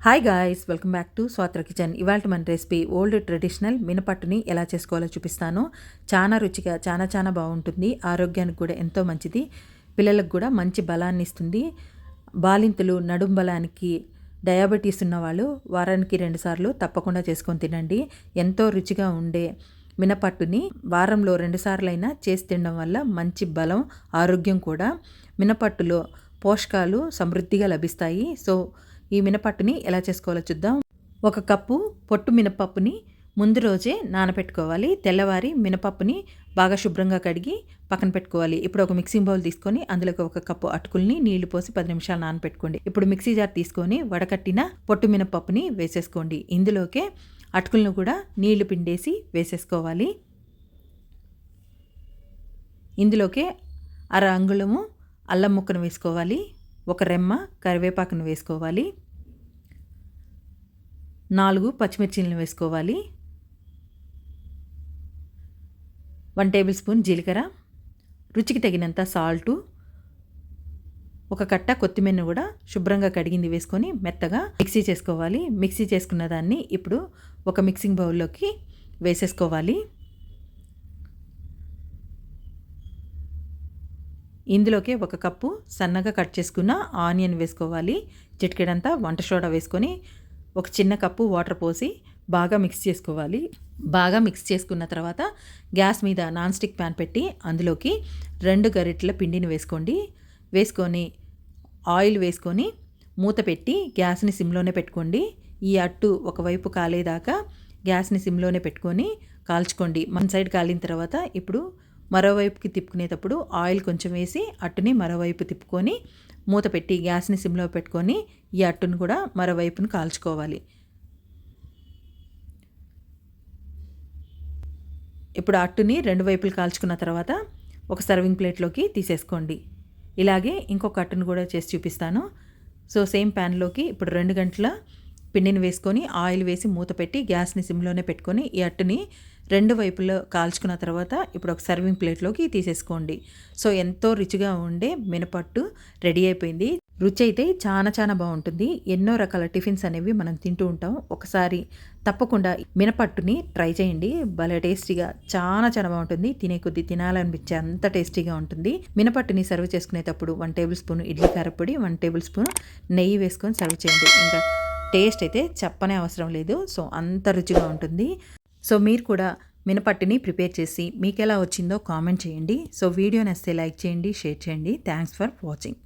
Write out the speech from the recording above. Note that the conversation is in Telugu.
Hi guys, welcome back to Swathra kitchen. ఇవాళ మన రెసిపీ ఓల్డ్ ట్రెడిషనల్ మినపట్టుని ఎలా చేసుకోవాలో చూపిస్తాను. చాలా రుచిగా చాలా బాగుంటుంది. ఆరోగ్యానికి కూడా ఎంతో మంచిది. పిల్లలకు కూడా మంచి బలాన్ని ఇస్తుంది. బాలింతలు, నడుం బలానికి, డయాబెటీస్ ఉన్నవాళ్ళు వారానికి 2 సార్లు తప్పకుండా చేసుకొని తినండి. ఎంతో రుచిగా ఉండే మినపట్టుని వారంలో 2 సార్లైనా చేసి తినడం వల్ల మంచి బలం, ఆరోగ్యం కూడా. మినపట్టులో పోషకాలు సమృద్ధిగా లభిస్తాయి. సో ఈ మినపట్టుని ఎలా చేసుకోవాలో చూద్దాం. 1 కప్పు పొట్టు మినపప్పుని ముందు రోజే నానబెట్టుకోవాలి. తెల్లవారి మినపప్పుని బాగా శుభ్రంగా కడిగి పక్కన పెట్టుకోవాలి. ఇప్పుడు ఒక మిక్సింగ్ బౌల్ తీసుకొని అందులోకి 1 కప్పు అటుకుల్ని నీళ్లు పోసి 10 నిమిషాలు నానబెట్టుకోండి. ఇప్పుడు మిక్సీ జార్ తీసుకొని వడకట్టిన పొట్టు మినపప్పుని వేసేసుకోండి. ఇందులోకే అటుకులను కూడా నీళ్లు పిండేసి వేసేసుకోవాలి. ఇందులోకే 1/2 అంగుళము అల్లం ముక్కను వేసుకోవాలి. 1 రెమ్మ కరివేపాకును వేసుకోవాలి. 4 పచ్చిమిర్చిలను వేసుకోవాలి. 1 టేబుల్ స్పూన్ జీలకర్ర, రుచికి తగినంత సాల్టు, 1 కట్ట కొత్తిమీరను కూడా శుభ్రంగా కడిగింది వేసుకొని మెత్తగా మిక్సీ చేసుకోవాలి. మిక్సీ చేసుకున్న దాన్ని ఇప్పుడు ఒక మిక్సింగ్ బౌల్లోకి వేసేసుకోవాలి. ఇందులోకి 1 కప్పు సన్నగా కట్ చేసుకున్న ఆనియన్ వేసుకోవాలి. చిటికెడంతా వంట సోడా వేసుకొని 1 చిన్న కప్పు వాటర్ పోసి బాగా మిక్స్ చేసుకోవాలి. బాగా మిక్స్ చేసుకున్న తర్వాత గ్యాస్ మీద నాన్ స్టిక్ ప్యాన్ పెట్టి అందులోకి 2 గరిటెల పిండిని వేసుకోండి. వేసుకొని ఆయిల్ వేసుకొని మూత పెట్టి గ్యాస్ని సిమ్లోనే పెట్టుకోండి. ఈ అట్టు ఒకవైపు కాలేదాకా గ్యాస్ని సిమ్లోనే పెట్టుకొని కాల్చుకోండి. మన సైడ్ కాలిన తర్వాత ఇప్పుడు మరోవైపుకి తిప్పుకునేటప్పుడు ఆయిల్ కొంచెం వేసి అట్టుని మరోవైపు తిప్పుకొని మూత పెట్టి గ్యాస్ని సిమ్లో పెట్టుకొని ఈ అట్టును కూడా మరోవైపును కాల్చుకోవాలి. ఇప్పుడు అట్టుని 2 వైపులు కాల్చుకున్న తర్వాత ఒక సర్వింగ్ ప్లేట్లోకి తీసేసుకోండి. ఇలాగే ఇంకొక అట్టును కూడా చేసి చూపిస్తాను. సో సేమ్ ప్యాన్లోకి ఇప్పుడు 2 గంటల పిండిని వేసుకొని ఆయిల్ వేసి మూత పెట్టి గ్యాస్ని సిమ్లోనే పెట్టుకొని ఈ అట్టుని 2 వైపులో కాల్చుకున్న తర్వాత ఇప్పుడు ఒక సర్వింగ్ ప్లేట్లోకి తీసేసుకోండి. సో ఎంతో రుచిగా ఉండే మినపట్టు రెడీ అయిపోయింది. రుచి అయితే చాలా బాగుంటుంది. ఎన్నో రకాల టిఫిన్స్ అనేవి మనం తింటూ ఉంటాం. ఒకసారి తప్పకుండా మినపట్టుని ట్రై చేయండి. భలే టేస్టీగా చాలా బాగుంటుంది. తినే కొద్దీ తినాలనిపించే అంత టేస్టీగా ఉంటుంది. మినపట్టుని సర్వ్ చేసుకునేటప్పుడు 1 టేబుల్ స్పూన్ ఇడ్లీ కారపొడి, 1 టేబుల్ స్పూన్ నెయ్యి వేసుకొని సర్వ్ చేయండి. ఇంకా టేస్ట్ అయితే చెప్పనే అవసరం లేదు. సో అంత రుచిగా ఉంటుంది. సో మీరు కూడా మినపట్టుని ప్రిపేర్ చేసి మీకు ఎలా వచ్చిందో కామెంట్ చేయండి. సో వీడియో నచ్చితే లైక్ చేయండి, షేర్ చేయండి. Thanks for watching.